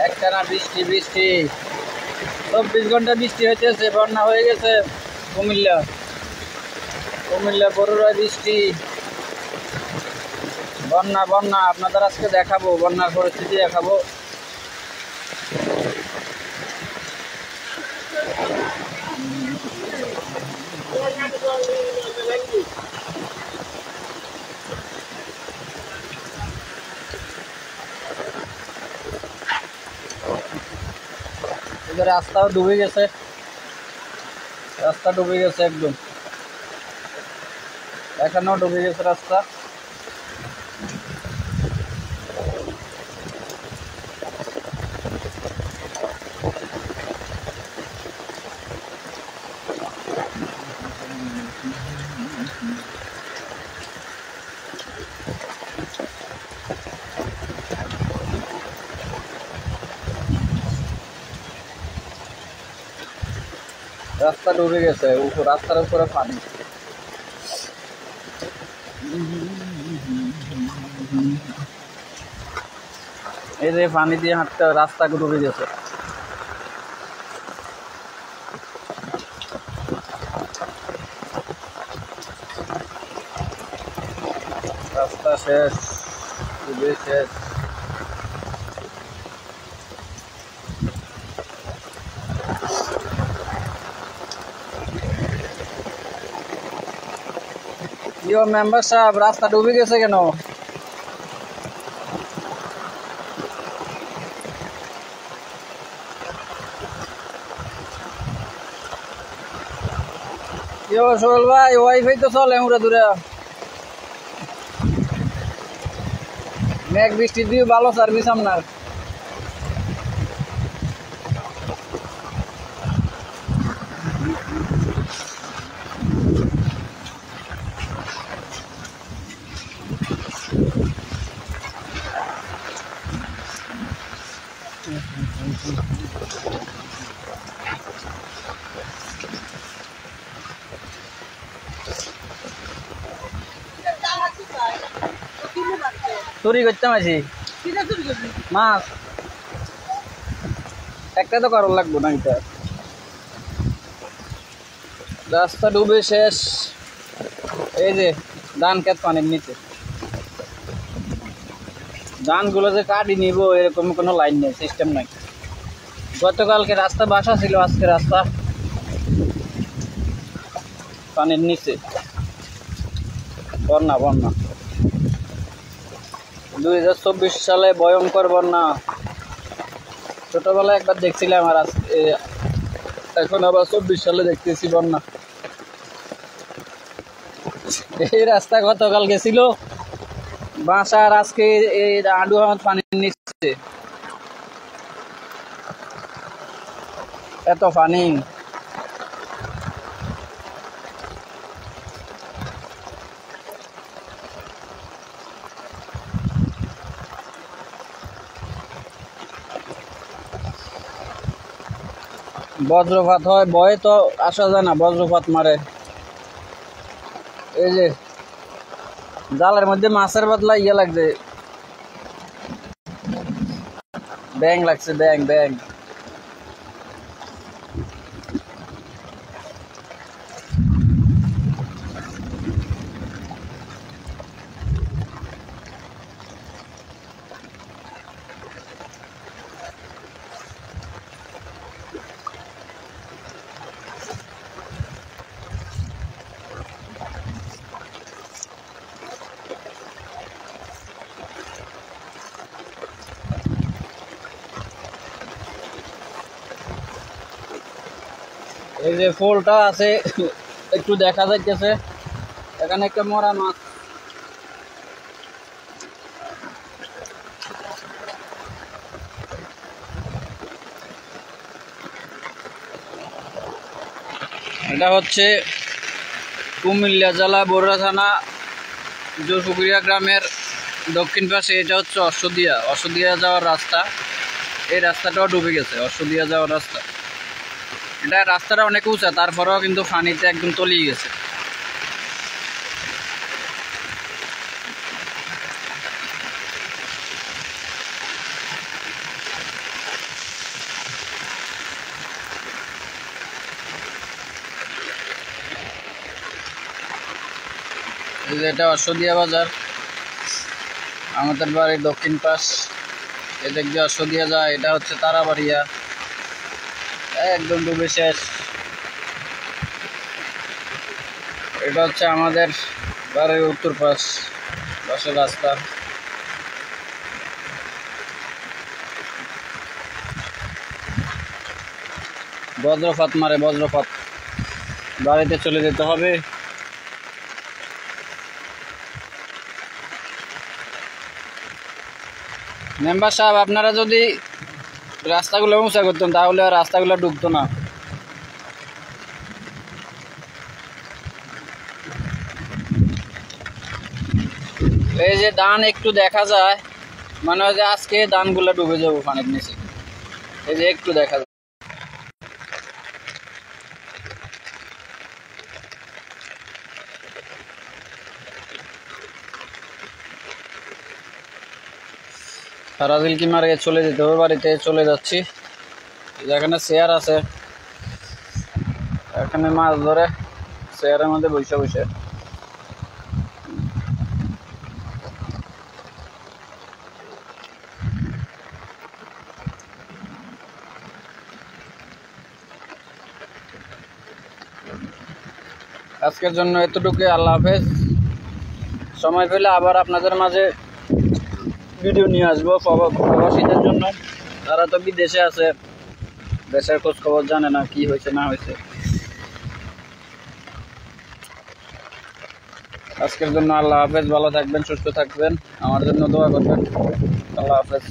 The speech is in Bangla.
একটানা বৃষ্টি বৃষ্টি 24 ঘন্টা বৃষ্টি হইতেছে, বন্যা হয়ে গেছে কুমিল্লা বড়ুরায় বৃষ্টি, বন্যা বন্যা। আপনাদের আজকে দেখাবো বন্যার পরিস্থিতি দেখাবো। রাস্তাও ডুবে গেছে, রাস্তা ডুবে গেছে একদম, এখানেও ডুবে গেছে রাস্তা। রাস্তা ডুবে গেছে, রাস্তার উপরে পানি। এই যে পানি দিয়ে হাঁটতে রাস্তা ডুবে গেছে। রাস্তা শেষ, ডুবে শেষ। ইয়ো মেম্বার সাহেব, রাস্তা ডুবে গেছে কেন? ইয়ো সোহেল ভাই, ওয়াইফাই তো চলে উড়া দূরে। মেঘ বৃষ্টি দিয়ে ভালো সার্ভিস আপনার। চুরি করতাম আছি মাছ, একটা তো করার লাগবো না। এটা রাস্তা ডুবে শেষ। এই যে ধান ক্ষেত পানির নিচে, ধানগুলো যে কাটি নিব এরকম কোনো লাইন নেই, সিস্টেম নাই। গতকালকে রাস্তা বাসা ছিল, আজকে রাস্তা পানির নিচে। বন্যা বন্যা 2024 সালে ভয়ঙ্কর বন্যা। ছোটবেলায় একবার দেখছিলাম, আর এখন আবার 24 সালে দেখতেছি বন্যা। এই রাস্তা গতকাল গেছিল বাসা, আর আজকে এই আডু আহমদ পানির নিচে। এত পানি। বজ্রপাত হয়, ভয়ে তো আসা যায় না, বজ্রপাত মারে। এই যে জালের মধ্যে মাছের বদলা ইয়ে লাগছে, ব্যাং লাগছে, ব্যাং ব্যাং। এই যে ফুলটা আছে একটু দেখা যাইতেছে, এখানে একটা মরা মাছ। এটা হচ্ছে কুমিল্লা জেলা বরুড়া থানা জোরপুকুরিয়া গ্রামের দক্ষিণ পাশে। এটা হচ্ছে অশ্বদিয়া যাওয়ার রাস্তা। এই রাস্তাটাও ডুবে গেছে, অশ্বদিয়া যাওয়ার রাস্তা। এটা রাস্তাটা অনেক উঁচা, তারপরেও কিন্তু পানিতে একদম তলিয়ে গেছে। এই যে এটা অশ্বদিয়া বাজার, আমাদের বাড়ির দক্ষিণ পাশ। এদিক দিয়ে অশ্বদিয়া যায়, এটা হচ্ছে তারাবাড়িয়া, একদম ডুবে শেষ। এটা হচ্ছে আমাদের বাড়ির উত্তর পাশের রাস্তা। বজ্রপাত মারে, বজ্রপাত, বাড়িতে চলে যেতে হবে। মেম্বার সাহেব, আপনারা যদি রাস্তাগুলো উঁচা করতেন তাহলে আর রাস্তাগুলো ডুবতো না। এই যে ধান একটু দেখা যায়, মনে হয় যে আজকে ধানগুলো ডুবে যাবো পানির নিচে। এই যে একটু দেখা যায়। সারাদিন কি মারে চলে যেতে হবে, বাড়িতে চলে যাচ্ছি। যেখানে চেয়ার আছে, এখানে মাছ ধরে চেয়ারের মধ্যে বসে বসে। আজকের জন্য এতটুকুই, আল্লাহ হাফেজ। সময় পেলে আবার আপনাদের মাঝে ভিডিও নিয়ে আসবো প্রবাসীদের জন্য। তারা তো বিদেশে আছে, দেশের খোঁজ খবর জানে না কি হয়েছে না হয়েছে। আজকের জন্য আল্লাহ হাফেজ, ভালো থাকবেন, সুস্থ থাকবেন, আমার জন্য দোয়া করবেন। আল্লাহ হাফেজ।